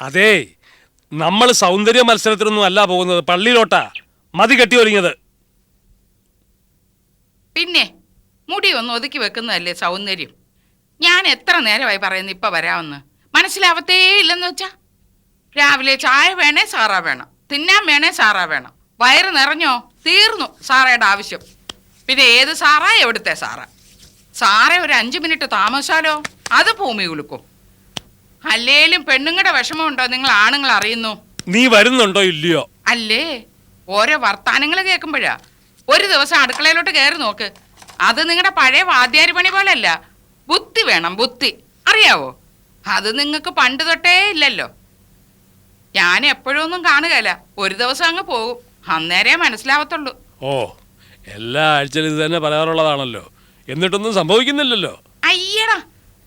അതേ, നമ്മൾ സൗന്ദര്യ മത്സരത്തിനൊന്നും അല്ല പോകുന്നത്, പള്ളിയിലോട്ടാ. മതി കെട്ടി ഒരുങ്ങിയത്. പിന്നെ മുടി ഒന്ന് ഒതുക്കി വെക്കുന്നതല്ലേ സൗന്ദര്യം. ഞാൻ എത്ര നേരമായി പറയുന്നു ഇപ്പൊ വരാമെന്ന്, മനസ്സിലാവത്തേ ഇല്ലെന്ന് വെച്ചാ. രാവിലെ ചായ വേണേ സാറാ വേണം, തിന്നാൻ വേണേ സാറാ വേണം. വയറ് നിറഞ്ഞോ തീർന്നു സാറയുടെ ആവശ്യം. പിന്നെ ഏത് സാറാ, എവിടുത്തെ സാറാ? സാറേ ഒരു 5 മിനിറ്റ് താമസിച്ചാലോ അത് ഭൂമി കുലുക്കും. അല്ലേലും പെണ്ണുങ്ങളുടെ വിഷമമുണ്ടോ നിങ്ങൾ ആണുങ്ങൾ അറിയുന്നു. നീ വരുന്നുണ്ടോ ഇല്ലയോ? അല്ലേ, ഓരോ വർത്താനങ്ങൾ കേൾക്കുമ്പോഴാ. ഒരു ദിവസം അടുക്കളയിലോട്ട് കയറി നോക്ക്. അത് നിങ്ങളുടെ പഴയ വാദ്യാരി പണി പോലല്ല. ബുദ്ധി വേണം, ബുദ്ധി. അറിയാവോ? അത് നിങ്ങൾക്ക് പണ്ട് തൊട്ടേ ഇല്ലല്ലോ. ഞാൻ എപ്പോഴും ഒന്നും കാണുകയല്ല, ഒരു ദിവസം അങ്ങ് പോകും. അന്നേരേ മനസ്സിലാവത്തുള്ളൂ. ഓ, എല്ലാ ആഴ്ചയിലും ഇത് തന്നെ പറയാറുള്ളതാണല്ലോ, എന്നിട്ടൊന്നും സംഭവിക്കുന്നില്ലല്ലോ. അയ്യടാ,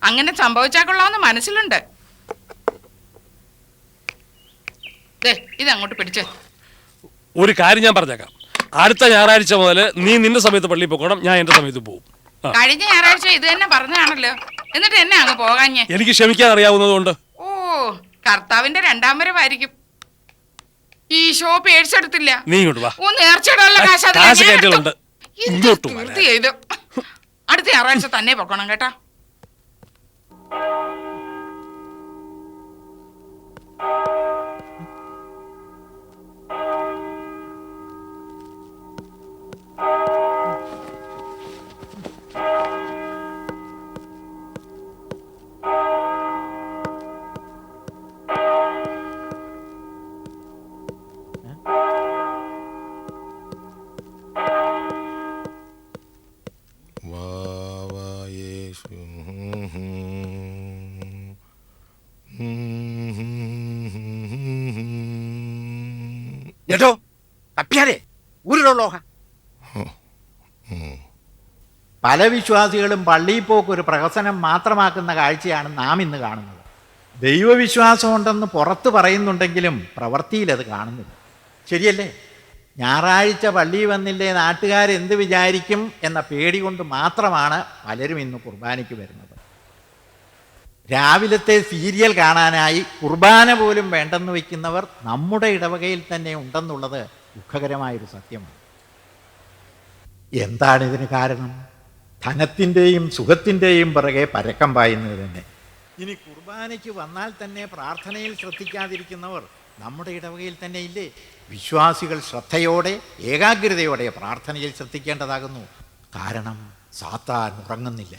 അങ്ങനെ സംഭവിച്ചാൽ കൊള്ളാമെന്ന് മനസ്സിലുണ്ട്. ഇതങ്ങോട്ട് പിടിച്ചേ. ഒരു കാര്യം ഞാൻ പറഞ്ഞേക്കാം, അടുത്ത ഞായറാഴ്ച മുതൽ നീ നിന്റെ സമയത്ത് പള്ളിയിൽ പോകണം, ഞാൻ എന്റെ സമയത്ത് പോകും. കഴിഞ്ഞ ഞായറാഴ്ച ഇത് തന്നെ പറഞ്ഞാണല്ലോ, എന്നിട്ട് എന്നെ അങ്ങ് പോകാഞ്ഞേ? എനിക്ക് ക്ഷമിക്കാൻ അറിയാവുന്നതുകൊണ്ട്. ഓ, കർത്താവിന്റെ 2ാം വരവായിരിക്കും. ഈശോ പേടിച്ചെടുത്തില്ല. നീ ഇങ്ങോട്ട് വാ. ഓ, നേർച്ചയിടുള്ള കാശ് കേട്ടിട്ടുണ്ട്. അടുത്ത ഞായറാഴ്ച തന്നെ പോക്കണം കേട്ടാ. എടോ തപ്പിയാലേ ഊരിലോഹ. പല വിശ്വാസികളും പള്ളിയിൽ പോക്ക് ഒരു പ്രഹസനം മാത്രമാക്കുന്ന കാഴ്ചയാണ് നാം ഇന്ന് കാണുന്നത്. ദൈവവിശ്വാസമുണ്ടെന്ന് പുറത്ത് പറയുന്നുണ്ടെങ്കിലും പ്രവൃത്തിയിൽ അത് കാണുന്നില്ല. ശരിയല്ലേ? ഞായറാഴ്ച പള്ളിയിൽ വന്നില്ലേ നാട്ടുകാരെന്ത് വിചാരിക്കും എന്ന പേടി കൊണ്ട് മാത്രമാണ് പലരും ഇന്ന് കുർബാനയ്ക്ക് വരുന്നത്. രാവിലത്തെ സീരിയൽ കാണാനായി കുർബാന പോലും വേണ്ടെന്ന് വയ്ക്കുന്നവർ നമ്മുടെ ഇടവകയിൽ തന്നെ ഉണ്ടെന്നുള്ളത് ദുഃഖകരമായൊരു സത്യമാണ്. എന്താണ് ഇതിന് കാരണം? ധനത്തിൻ്റെയും സുഖത്തിൻ്റെയും പിറകെ പരക്കം പായുന്നത് തന്നെ. ഇനി കുർബാനയ്ക്ക് വന്നാൽ തന്നെ പ്രാർത്ഥനയിൽ ശ്രദ്ധിക്കാതിരിക്കുന്നവർ നമ്മുടെ ഇടവകയിൽ തന്നെ ഇല്ലേ? വിശ്വാസികൾ ശ്രദ്ധയോടെ ഏകാഗ്രതയോടെ പ്രാർത്ഥനയിൽ ശ്രദ്ധിക്കേണ്ടതാകുന്നു. കാരണം സാത്താൻ ഉറങ്ങുന്നില്ല.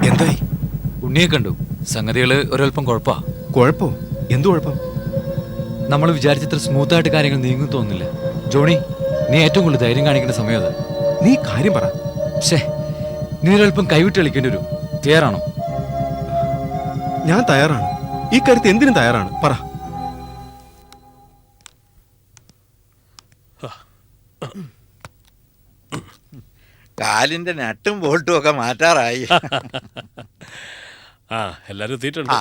എന്തായി? ഉണ്ണിയെ കണ്ടു. സംഗതികള് ഒരൽപ്പം കുഴപ്പാ. കുഴപ്പോ? എന്തു കുഴപ്പം? നമ്മൾ വിചാരിച്ചത്ര സ്മൂത്തായിട്ട് കാര്യങ്ങൾ നീങ്ങും തോന്നുന്നില്ല. ജോണി, നീ ഏറ്റവും കൂടുതൽ ധൈര്യം കാണിക്കേണ്ട സമയം അത്. നീ കാര്യം പറ. നീ ഒരൽപ്പം കൈവിട്ട് കളിക്കേണ്ടി വരും. തയ്യാറാണോ? ഞാൻ തയ്യാറാണ്. ഈ കാര്യത്തിൽ എന്തിനും തയ്യാറാണ്. പറ. കാലിന്റെ നട്ടും ബോൾട്ടും ഒക്കെ മാറ്റാറായി. എല്ലാരും എത്തിയിട്ടുണ്ട്.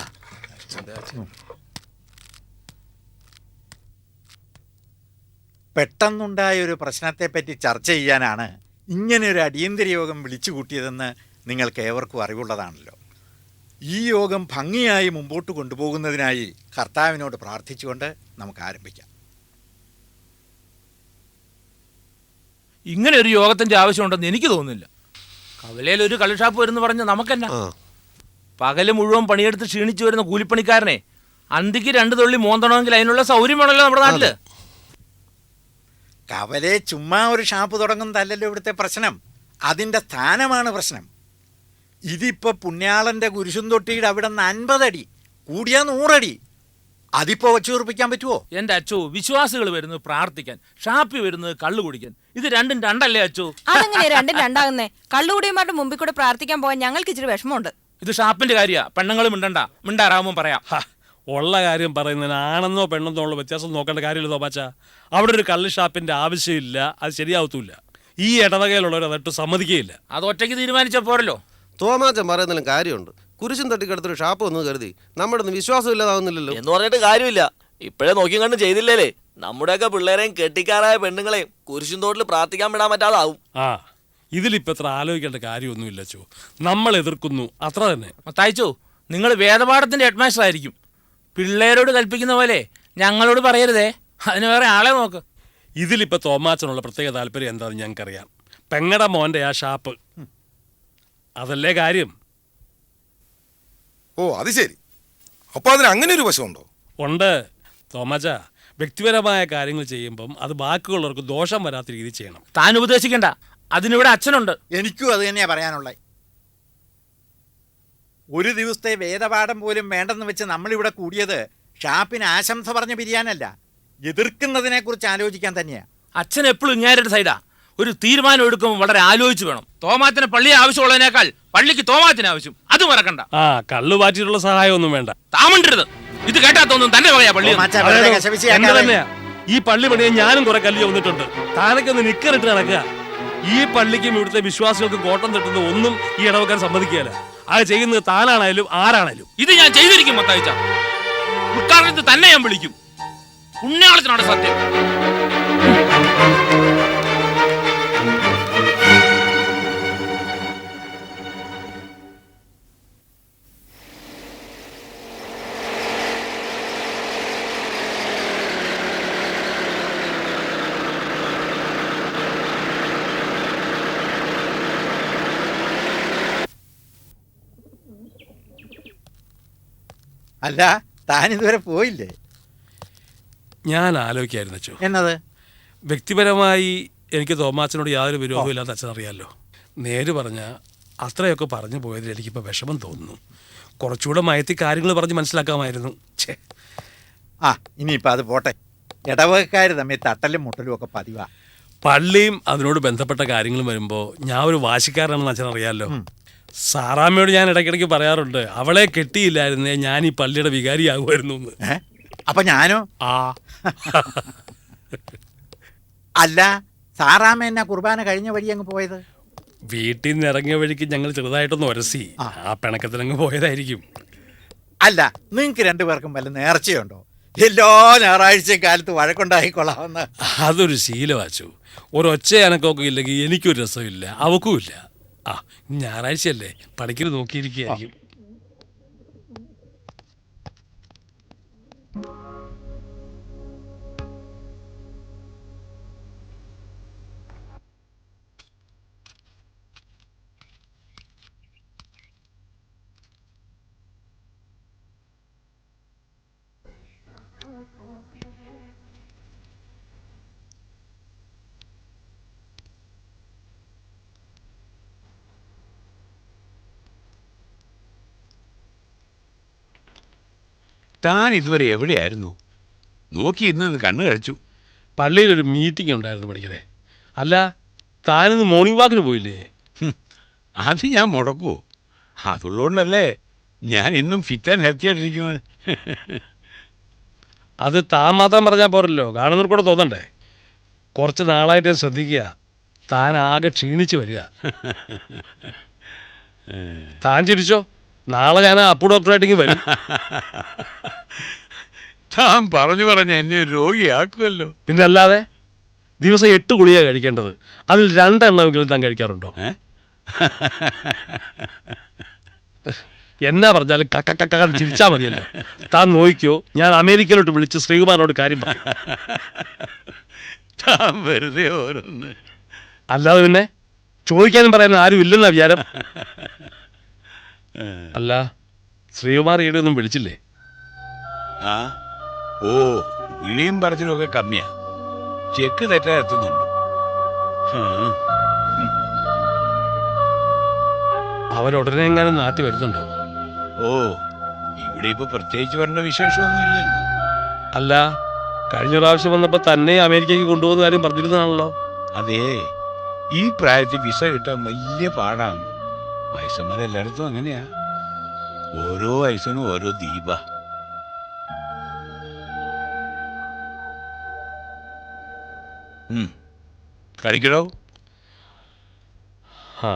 പെട്ടെന്നുണ്ടായ ഒരു പ്രശ്നത്തെപ്പറ്റി ചർച്ച ചെയ്യാനാണ് ഇങ്ങനെ ഒരു അടിയന്തര യോഗം വിളിച്ചു കൂട്ടിയതെന്ന് നിങ്ങൾക്ക് ഏവർക്കും അറിവുള്ളതാണല്ലോ. ഈ യോഗം ഭംഗിയായി മുമ്പോട്ട് കൊണ്ടുപോകുന്നതിനായി കർത്താവിനോട് പ്രാർത്ഥിച്ചുകൊണ്ട് നമുക്ക് ആരംഭിക്കാം. ഇങ്ങനെ ഒരു യോഗത്തിന്റെ ആവശ്യമുണ്ടെന്ന് എനിക്ക് തോന്നുന്നില്ല. കവലയിൽ ഒരു കള്ളുഷാപ്പ് വരുന്ന പറഞ്ഞ് നമുക്കെന്നാ? പകല് മുഴുവൻ പണിയെടുത്ത് ക്ഷീണിച്ചു വരുന്ന കൂലിപ്പണിക്കാരനെ അന്തിക്ക് 2 തുള്ളി മോന്തണമെങ്കിൽ അതിനുള്ള സൗകര്യം വേണമല്ലോ നമ്മുടെ നാട്ടില്. കവലെ ചുമ്മാ ഒരു ഷാപ്പ് തുടങ്ങുന്നതല്ലല്ലോ ഇവിടുത്തെ പ്രശ്നം, അതിൻ്റെ സ്ഥാനമാണ് പ്രശ്നം. ഇതിപ്പോൾ പുണ്യാളൻ്റെ കുരിശും തൊട്ടിയുടെ അവിടെ നിന്ന് 50 അടി കൂടിയാ 100 അടി. അതിപ്പോ വെച്ചുറപ്പിക്കാൻ പറ്റുമോ? എന്റെ അച്ചോ, വിശ്വാസികൾ വരുന്നത് പ്രാർത്ഥിക്കാൻ, ഷാപ്പി വരുന്നത് കള്ളു കുടിക്കാൻ. ഇത് രണ്ടും രണ്ടല്ലേ അച്ചോ? അതെങ്ങനെ രണ്ടും രണ്ടാകുന്നേ? കള്ളുകൂടിയമാരുടെ മുമ്പിൽ കൂടെ പ്രാർത്ഥിക്കാൻ പോകാൻ ഞങ്ങൾക്ക് ഇച്ചിരി വിഷമമുണ്ട്. ഇത് ഷാപ്പിന്റെ കാര്യ, പെണ്ണുങ്ങൾ മിണ്ടാറാവുമ്പോൾ പറയാം. ഉള്ള കാര്യം പറയുന്നതിന് ആണെന്നോ പെണ്ണെന്നോ ഉള്ള വ്യത്യാസം നോക്കേണ്ട കാര്യമില്ല തോമാച്ച. അവിടെ ഒരു കള്ള് ഷാപ്പിന്റെ ആവശ്യമില്ല, അത് ശരിയാവത്തൂല്ല. ഈ ഇടവകയിലുള്ളവർ അതൊട്ട് സമ്മതിക്കുകയില്ല. അത് ഒറ്റയ്ക്ക് തീരുമാനിച്ച പോരല്ലോ. തോമാച്ചൻ പറയുന്നതിലും കാര്യമുണ്ട്. കുരിശും തട്ടിക്കെടുത്തൊരു ഷാപ്പ് ഒന്ന് കരുതി നമ്മുടെ ഒന്നും വിശ്വാസം ഇല്ലാതാവുന്നില്ലല്ലോ എന്ന് പറഞ്ഞിട്ട് കാര്യമില്ല. ഇപ്പോഴേ നോക്കിയും കണ്ടും ചെയ്തില്ലേ നമ്മുടെയൊക്കെ പിള്ളേരെയും കെട്ടിക്കാരായ പെണ്ണുങ്ങളെയും കുരിശും തോട്ടിൽ പ്രാർത്ഥിക്കാൻ വിടാൻ പറ്റാതാവും. ഇതിലിപ്പോൾ എത്ര ആലോചിക്കേണ്ട കാര്യമൊന്നുമില്ല ചോ. നമ്മൾ എതിർക്കുന്നു അത്ര തന്നെ. മത്തായിച്ചോ, നിങ്ങൾ വേദപാഠത്തിന്റെ ഹെഡ്മാസ്റ്റർ ആയിരിക്കും. പിള്ളേരോട് കൽപ്പിക്കുന്ന പോലെ ഞങ്ങളോട് പറയരുതേ. അതിന് വേറെ ആളെ നോക്ക്. ഇതിലിപ്പോൾ തോമാച്ചനുള്ള പ്രത്യേക താല്പര്യം എന്താണെന്ന് ഞങ്ങൾക്കറിയാം. പെങ്ങടെ മോൻ്റെ ആ ഷാപ്പ്, അതല്ലേ കാര്യം. ഓ അത് ശരി. അപ്പോൾ അതിന് അങ്ങനെ ഒരു വശമുണ്ടോ? ഉണ്ട് തോമാച്ച. വ്യക്തിപരമായ കാര്യങ്ങൾ ചെയ്യുമ്പം അത് ബാക്കിയുള്ളവർക്ക് ദോഷം വരാത്ത രീതിയിൽ ചെയ്യണം. താൻ ഉപദേശിക്കണ്ട, അതിനിവിടെ അച്ഛനുണ്ട്. എനിക്കും അത് തന്നെയാണ് പറയാനുള്ളത്. ഒരു ദിവസത്തെ വേദപാഠം പോലും വേണ്ടെന്ന് വെച്ച് നമ്മളിവിടെ കൂടിയത് ഷാപ്പിന് ആശംസ പറഞ്ഞ് പിരിയാനല്ല, എതിർക്കുന്നതിനെ കുറിച്ച് ആലോചിക്കാൻ തന്നെയാ. അച്ഛൻ എപ്പോഴും ഇങ്ങേരുടെ സൈഡാ. ഒരു തീരുമാനം എടുക്കുമ്പോൾ വളരെ ആലോചിച്ച് വേണം. തോമാത്തിന് പള്ളി ആവശ്യമുള്ളതിനേക്കാൾ പള്ളിക്ക് തോമാത്തിന് ആവശ്യം, അത് മറക്കണ്ട. ആ കള്ളു പാറ്റിയിട്ടുള്ള സഹായമൊന്നും വേണ്ട. താമണ്ടരുത്. ഇത് കേട്ടാത്തൊന്നും തന്നെ പറയാ പള്ളി എന്റെ തന്നെയാ. ഈ പള്ളി പണിയാൻ ഞാനും കുറെ കല്ല് വന്നിട്ടുണ്ട്. താനൊക്കെ ഒന്ന് നിക്കറിട്ട് നടക്കുക. ഈ പള്ളിക്കും ഇവിടുത്തെ വിശ്വാസികൾക്കും കോട്ടം തട്ടുന്ന ഒന്നും ഈ ഇടവക്കാർ സമ്മതിക്കുകയല്ല. അത് ചെയ്യുന്നത് താനാണേലും ആരാണേലും. ഇത് ഞാൻ ചെയ്തിരിക്കും മത്തായിച്ച. ഉദ്ഘാടനത്തിൽ തന്നെ ഞാൻ വിളിക്കും. പുണ്യാളത്തിനാണ് സത്യം. അല്ല, താൻ ഇതുവരെ പോയില്ലേ? ഞാൻ ആലോചിക്കായിരുന്നു അച്ഛോ. എന്നത്? വ്യക്തിപരമായി എനിക്ക് തോമാച്ചനോട് യാതൊരു വിരോധവും ഇല്ലാത്ത അച്ഛൻ അറിയാമല്ലോ. നേര് പറഞ്ഞാൽ അത്രയൊക്കെ പറഞ്ഞു പോയതിൽ എനിക്കിപ്പോൾ വിഷമം തോന്നുന്നു. കുറച്ചുകൂടെ മയത്തി കാര്യങ്ങൾ പറഞ്ഞ് മനസ്സിലാക്കാമായിരുന്നു. ഛേ, ആ ഇനിയിപ്പോൾ അത് പോട്ടെ. ഇടവകക്കാർ തമ്മിൽ തട്ടലും മുട്ടലും ഒക്കെ പതിവാ. പള്ളിയും അതിനോട് ബന്ധപ്പെട്ട കാര്യങ്ങളും വരുമ്പോൾ ഞാൻ ഒരു വാശിക്കാരനാണെന്ന് അച്ഛൻ അറിയാമല്ലോ. സാറാമ്മയോട് ഞാൻ ഇടയ്ക്കിടയ്ക്ക് പറയാറുണ്ട്, അവളെ കെട്ടിയില്ലായിരുന്നേ ഞാൻ ഈ പള്ളിയുടെ വികാരിയാകുമായിരുന്നു എന്ന്. അപ്പൊ ഞാനോ? ആ അല്ല, സാറാമ്മ എന്നാ കുർബാന കഴിഞ്ഞ വഴി അങ്ങ് പോയത്? വീട്ടിൽ നിന്ന് ഇറങ്ങിയ വഴിക്ക് ഞങ്ങൾ ചെറുതായിട്ടൊന്ന് ഉരസി, ആ പിണക്കത്തിലങ്ങ് പോയതായിരിക്കും. അല്ല, നിങ്ങൾക്ക് രണ്ടുപേർക്കും വല്ല നേർച്ചയുണ്ടോ? എല്ലാ ഞായറാഴ്ചയും കാലത്ത് വഴക്കുണ്ടായിക്കൊള്ളാമെന്ന്. അതൊരു ശീലമാച്ചു. ഒരൊച്ച അനക്കൊക്കെ ഇല്ലെങ്കിൽ എനിക്കൊരു രസമില്ല, അവക്കുമില്ല. ആ ഞായറാഴ്ചയല്ലേ, പണിക്കൽ നോക്കിയിരിക്കുകയായിരിക്കും. താൻ ഇതുവരെ എവിടെയായിരുന്നു? നോക്കി ഇന്ന് കണ്ണു കഴിച്ചു. പള്ളിയിലൊരു മീറ്റിംഗ് ഉണ്ടായിരുന്നു പഠിക്കണേ. അല്ല, താനിന്ന് മോർണിംഗ് വാക്കിന് പോയില്ലേ? അത് ഞാൻ മുടക്കുമോ? അതുള്ളതുകൊണ്ടല്ലേ ഞാൻ ഇന്നും ഫിറ്റ് ആൻഡ് ഹെൽത്തി ആയിട്ടിരിക്കുന്നത്. അത് താൻ മാത്രം പറഞ്ഞാൽ പോരല്ലോ, കാണുന്നവർ കൂടെ തോന്നണ്ടേ. കുറച്ച് നാളായിട്ട് ശ്രദ്ധിക്കുക, താൻ ആകെ ക്ഷീണിച്ച് വരിക. താൻ ചിരിച്ചോ, നാളെ ഞാൻ അപ്പു ഡോക്ടറായിട്ടെങ്കിൽ വരും. താൻ പറഞ്ഞു എന്നെ രോഗിയാക്കുമല്ലോ. പിന്നെ അല്ലാതെ, ദിവസം 8 ഗുളിക കഴിക്കേണ്ടത്, അതിൽ 2 എണ്ണമെങ്കിലും താൻ കഴിക്കാറുണ്ടോ? എന്നാ പറഞ്ഞാലും കക്ക ചിരിച്ചാൽ മതിയല്ലോ. താൻ നോക്കിയോ, ഞാൻ അമേരിക്കയിലോട്ട് വിളിച്ച് ശ്രീകുമാറിനോട് കാര്യം പറയും. താൻ വെറുതെ ഓരോന്ന്. അല്ലാതെ പിന്നെ ചോദിക്കാനും പറയാനും ആരും ഇല്ലെന്നാ വിചാരം. അല്ല, ശ്രീകുമാർ ഈടെ ഒന്നും വിളിച്ചില്ലേ? ആ ഓ, വിളിയും പറച്ചിലൊക്കെ കമ്മിയാ. ചെക്ക് തെറ്റാ എത്തുന്നുണ്ട്. അവരുടനെ എങ്ങാനും നാട്ടി വരുന്നുണ്ടോ? ഓ, ഇവിടെ ഇപ്പൊ പ്രത്യേകിച്ച് പറഞ്ഞ വിശേഷമൊന്നുമില്ല. അല്ല, കഴിഞ്ഞ പ്രാവശ്യം വന്നപ്പോൾ തന്നെ അമേരിക്കയ്ക്ക് കൊണ്ടുപോകുന്ന കാര്യം പറഞ്ഞിരുന്നതാണല്ലോ. അതേ, ഈ പ്രായത്തിൽ വിസ കിട്ടാൻ വലിയ പാടാണ്. വയസ്സന്മാരെല്ലായിടത്തും അങ്ങനെയാ. ഓരോ വയസ്സിനും ഓരോ ദീപ. കഴിക്കടോ. ആ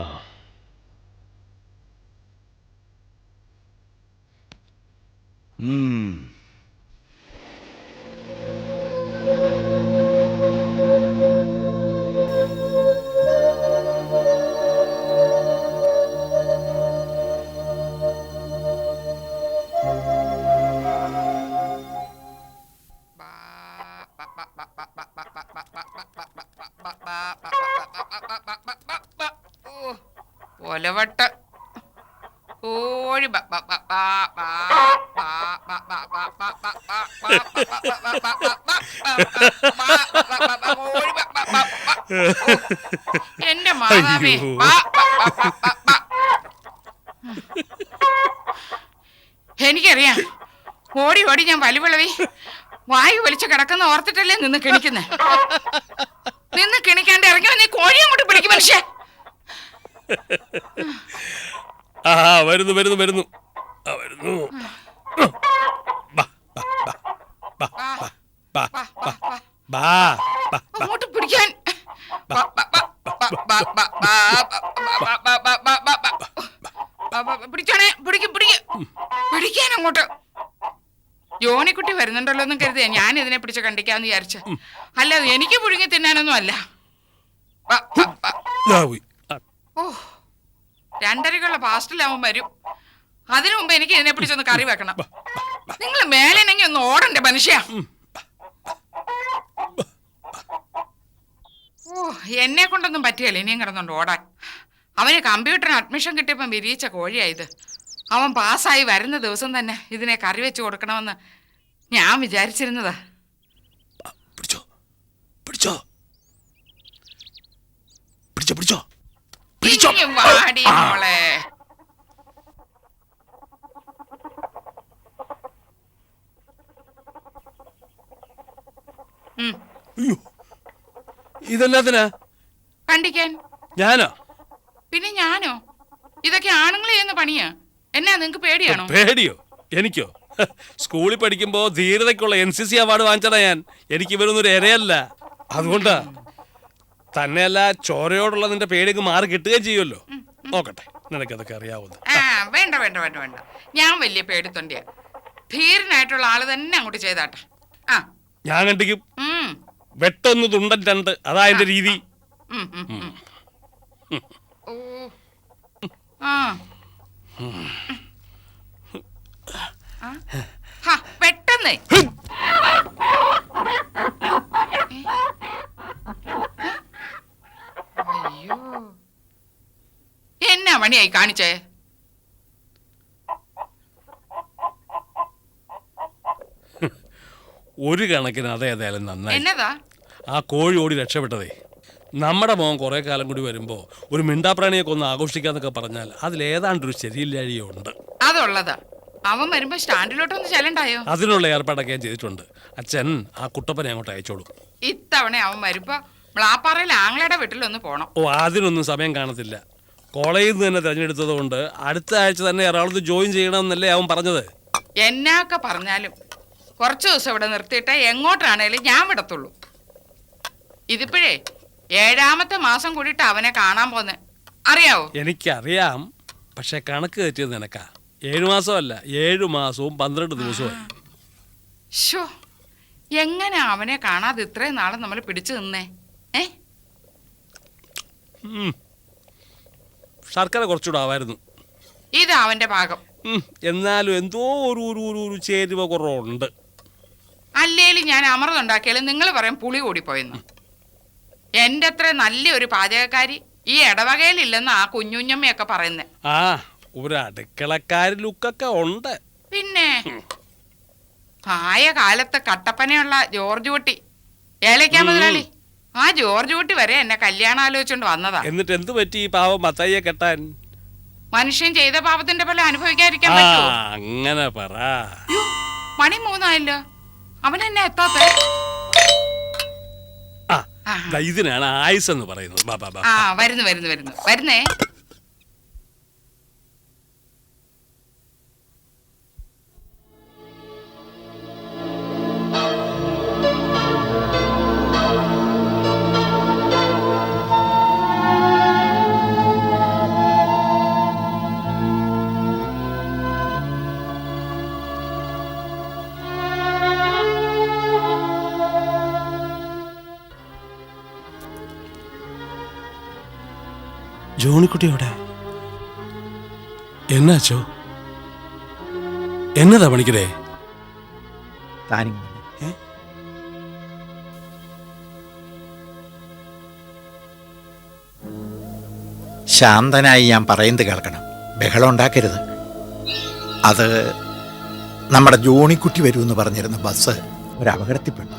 തലവട്ട് കോഴി എന്റെ മാതാവേ എനിക്കറിയാം ഓടി ഓടി ഞാൻ വലിവിളവി വായു വലിച്ചു കിടക്കുന്ന ഓർത്തിട്ടല്ലേ നിന്ന് കിണിക്കുന്നേ. നിന്ന് കിണിക്കാണ്ട് ഇറങ്ങി നീ കോഴി അങ്ങോട്ട് പിടിക്കും മനുഷ്യ. ആ വരുന്നു വരുന്നു വരുന്നു വരുന്നു. അങ്ങോട്ട് പിടിക്കാൻ പിടിച്ചോണേ പിടിക്കാൻ അങ്ങോട്ട്. ജോണിക്കുട്ടി വരുന്നുണ്ടല്ലോ എന്നും കരുതിയാ ഞാൻ ഇതിനെ പിടിച്ച് കണ്ടിക്കാന്ന് വിചാരിച്ച. അല്ലാതെ എനിക്ക് പുഴുങ്ങി തിന്നാനൊന്നും അല്ല. ഓ 2:30 പാസ്റ്റിലാവും വരും. അതിനു മുമ്പ് എനിക്ക് ഇതിനെ പിടിച്ചൊന്ന് കറി വെക്കണം. നിങ്ങൾ മേലെണെങ്കിൽ ഒന്ന് ഓടണ്ടേ മനുഷ്യ. ഓ എന്നെ കൊണ്ടൊന്നും പറ്റിയല്ല ഇനിയും കിടന്നുണ്ട് ഓടാൻ. അവന് കമ്പ്യൂട്ടറിന് അഡ്മിഷൻ കിട്ടിയപ്പം വിരിയിച്ച കോഴിയായത്. അവൻ പാസ്സായി വരുന്ന ദിവസം തന്നെ ഇതിനെ കറി വെച്ച് കൊടുക്കണമെന്ന് ഞാൻ വിചാരിച്ചിരുന്നതാ. പിടിച്ചോ പിടിച്ചോ പിടിച്ചോ പിടിച്ചോ പിടിച്ചോ. വാടി മോളെ. ഇതെന്നാത്തിനാ? കണ്ടിക്കാൻ. ഞാനോ? പിന്നെ ഞാനോ? ഇതൊക്കെ ആണുങ്ങൾ ചെയ്യുന്ന പണിയാ. എന്നാ നിങ്ങക്ക് പേടിയാണോ? പേടിയോ? എനിക്കോ? സ്കൂളിൽ പഠിക്കുമ്പോ ധീരതയ്ക്കുള്ള NCC അവാർഡ് വാങ്ങിച്ചതാ ഞാൻ. എനിക്ക് ഇവരൊന്നും ഒരു ഇരയല്ല. അതുകൊണ്ടാ. തന്നെയല്ല ചോരയോടുള്ള നിന്റെ പേടിക്ക് മാറി കിട്ടുകയും ചെയ്യുമല്ലോ. നോക്കട്ടെ നിനക്കതൊക്കെ അറിയാവുന്ന. വേണ്ട വേണ്ട വേണ്ട വേണ്ട. ഞാൻ വലിയ പേടിത്തൊണ്ടിയാ. ധീരനായിട്ടുള്ള ആള് തന്നെ അങ്ങോട്ട് ചെയ്താട്ടെ. ഞാൻ കണ്ടിക്കും. വെട്ടൊന്ന് തുണ്ടൻ രണ്ട്. അതാ എന്റെ രീതി. പെട്ടെന്ന് അയ്യോ എന്നാ മണിയായി കാണിച്ചേ? ഒരു കണക്കിന് അതേതായാലും നന്നായി. എന്നതാ? ആ കോഴി ഓടി രക്ഷപ്പെട്ടതേ. നമ്മുടെ മോൻ കുറെ കാലം കൂടി വരുമ്പോ ഒരു മിണ്ടാപ്രാണിയൊക്കെ ഒന്ന് ആഘോഷിക്കാന്നൊക്കെ പറഞ്ഞാൽ അതിലേതാണ്ടൊരു ശരിയില്ലാഴിയുണ്ട്. അതുള്ളതാ. അവൻ വരുമ്പോ സ്റ്റാൻഡിലോട്ടൊന്ന് ചെല്ലണ്ടായോ? അതിനുള്ള ഏർപ്പാടൊക്കെ ഞാൻ ചെയ്തിട്ടുണ്ട്. അച്ഛൻ ആ കുട്ടപ്പനെ അങ്ങോട്ട് അയച്ചോളൂ. ഇത്തവണ അവൻ വരുമ്പോ മ്ലാപ്പാറയിൽ ആങ്ങളയുടെ വീട്ടിലൊന്ന് പോണം. ഓ അതിനൊന്നും സമയം കാണത്തില്ല. കോളേജിൽ നിന്ന് തന്നെ തിരഞ്ഞെടുത്തത് കൊണ്ട് അടുത്ത ആഴ്ച തന്നെ എറണാകുളത്ത് ജോയിൻ ചെയ്യണമെന്നല്ലേ അവൻ പറഞ്ഞത്. എന്നൊക്കെ പറഞ്ഞാലും കുറച്ചു ദിവസം ഇവിടെ നിർത്തിയിട്ടേ എങ്ങോട്ടാണേലും ഞാൻ വിടത്തുള്ളൂ. ഇതിപ്പോഴേ 7ാമത്തെ മാസം കൂടിയിട്ട് അവനെ കാണാൻ പോന്നെ. അറിയാവോ? എനിക്കറിയാം. പക്ഷെ കണക്ക് തെറ്റിയത് നിനക്കാ. 7 മാസമല്ല 7 മാസവും 12 ദിവസവും. ഷോ എങ്ങനെ അവനെ കാണാതെ ഇത്രയും നാളെ നമ്മൾ പിടിച്ചു നിന്നേ? ശർക്കര കുറച്ചുകൂടെ ആവായിരുന്നു. ഇത് അവന്റെ ഭാഗം. എന്നാലും എന്തോ ഒരു ചേരുവ കുറവുണ്ട്. അല്ലേലും ഞാൻ അമൃതുണ്ടാക്കിയാലും നിങ്ങൾ പറയും പുളി കൂടിപ്പോയെന്ന്. എന്റെ അത്ര നല്ലൊരു പാചകക്കാരി ഈ ഇടവകയിലില്ലെന്ന് ആ കുഞ്ഞുഞ്ഞമ്മയൊക്കെ പറയുന്നേ. ആ ഒരു അടുക്കളക്കാരി ലുക്കൊക്കെ ഉണ്ട്. പിന്നെ ആയ കാലത്ത് കട്ടപ്പനയുള്ള ജോർജ് കുട്ടി ഏലക്കാ മുതലാളി, ആ ജോർജ് കുട്ടി വരെ എന്നെ കല്യാണം ആലോചിച്ചോണ്ട് വന്നതാ. എന്നിട്ട് എന്ത് പറ്റി ഈ പാവം മത്തായിയെ കെട്ടാൻ? മനുഷ്യൻ ചെയ്ത പാപത്തിന്റെ പോലെ അനുഭവിക്കാതിരിക്കാൻ പറ്റുമോ? അങ്ങനെ പറ. മണി 3 ആയല്ലോ. അവനെന്നെ എത്താത്ത. ഇതിനാണ് ആയുസ് എന്ന് പറയുന്നത്. വരുന്നു വരുന്നു വരുന്നു വരുന്നേ. ജോണിക്കുട്ടി എവിടെ? എന്നാച്ചോ? എന്നതാ പണിക്കരേ? ശാന്തനായി ഞാൻ പറയുന്നത് കേൾക്കണം, ബഹളം ഉണ്ടാക്കരുത്. അത് നമ്മുടെ ജോണിക്കുട്ടി വരുമെന്ന് പറഞ്ഞിരുന്ന ബസ് ഒരു അപകടത്തിൽപ്പെട്ടു.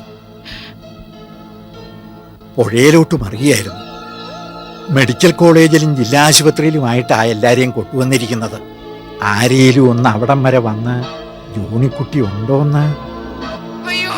പുഴയിലോട്ട് മറിയായിരുന്നു. മെഡിക്കൽ കോളേജിലും ജില്ലാ ആശുപത്രിയിലുമായിട്ടാ എല്ലാവരെയും കൊണ്ടുവന്നിരിക്കുന്നത്. ആരെയും ഒന്ന് അവിടം വരെ വന്ന് ജോണിക്കുട്ടി ഉണ്ടോന്ന്. അയ്യോ,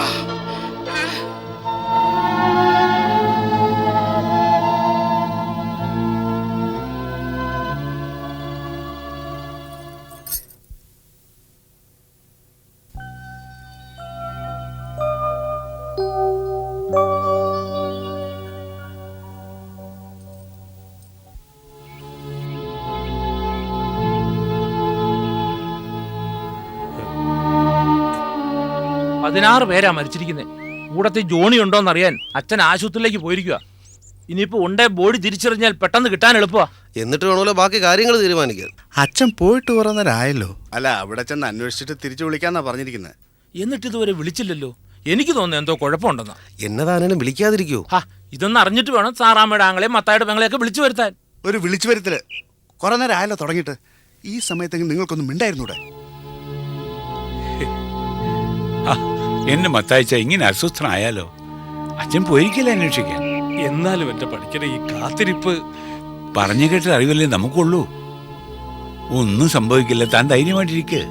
16 പേരാ മരിച്ചിരിക്കുന്നത്. കൂടത്തിൽ ജോണി ഉണ്ടോന്ന് അറിയാൻ അച്ഛൻ ആശുപത്രിയിലേക്ക് പോയിരിക്കുക. ഇനിയിപ്പോ ഉണ്ടേ ബോഡി തിരിച്ചറിഞ്ഞാൽ പെട്ടെന്ന് കിട്ടാൻ എളുപ്പമാ. എന്നിട്ട് വേണമല്ലോ ബാക്കി കാര്യങ്ങൾ തീരുമാനിക്കാൻ. അച്ഛൻ പോയിട്ട് കുറെ നേരം ആയല്ലോ. അല്ല, അവിടെ ചെന്ന് അന്വേഷിച്ചിട്ട് തിരിച്ചു വിളിക്കാന്നാ പറഞ്ഞിരിക്കുന്നത്. എന്നിട്ട് ഇതുവരെ വിളിച്ചില്ലല്ലോ. എനിക്ക് തോന്നുന്നു എന്തോ കുഴപ്പമുണ്ടെന്നാ. എന്നതാണേലും വിളിക്കാതിരിക്കോ? ഇതൊന്നും അറിഞ്ഞിട്ട് വേണം സാറാമ്മയുടെ ആങ്ങളെയും മത്തായുടെ പെങ്ങളെയൊക്കെ വിളിച്ചു വരുത്താൻ. ഒരു വിളിച്ചു വരുത്തല് കുറെ നേരം ആയല്ലോ തുടങ്ങിയിട്ട്. ഈ സമയത്തെങ്കിലും നിങ്ങൾക്കൊന്നും മിണ്ടായിരുന്നൂടെ? എന്നെ മത്തായിച്ച ഇങ്ങനെ അസ്വസ്ഥനായാലോ? അച്ഛൻ പോയിരിക്കില്ല അന്വേഷിക്കാൻ. എന്നാലും എന്റെ പഠിക്കണ ഈ കാത്തിരിപ്പ്. പറഞ്ഞു കേട്ട അറിവല്ലേ നമുക്കുള്ളൂ. ഒന്നും സംഭവിക്കില്ല, താൻ ധൈര്യമായിട്ടിരിക്കുക.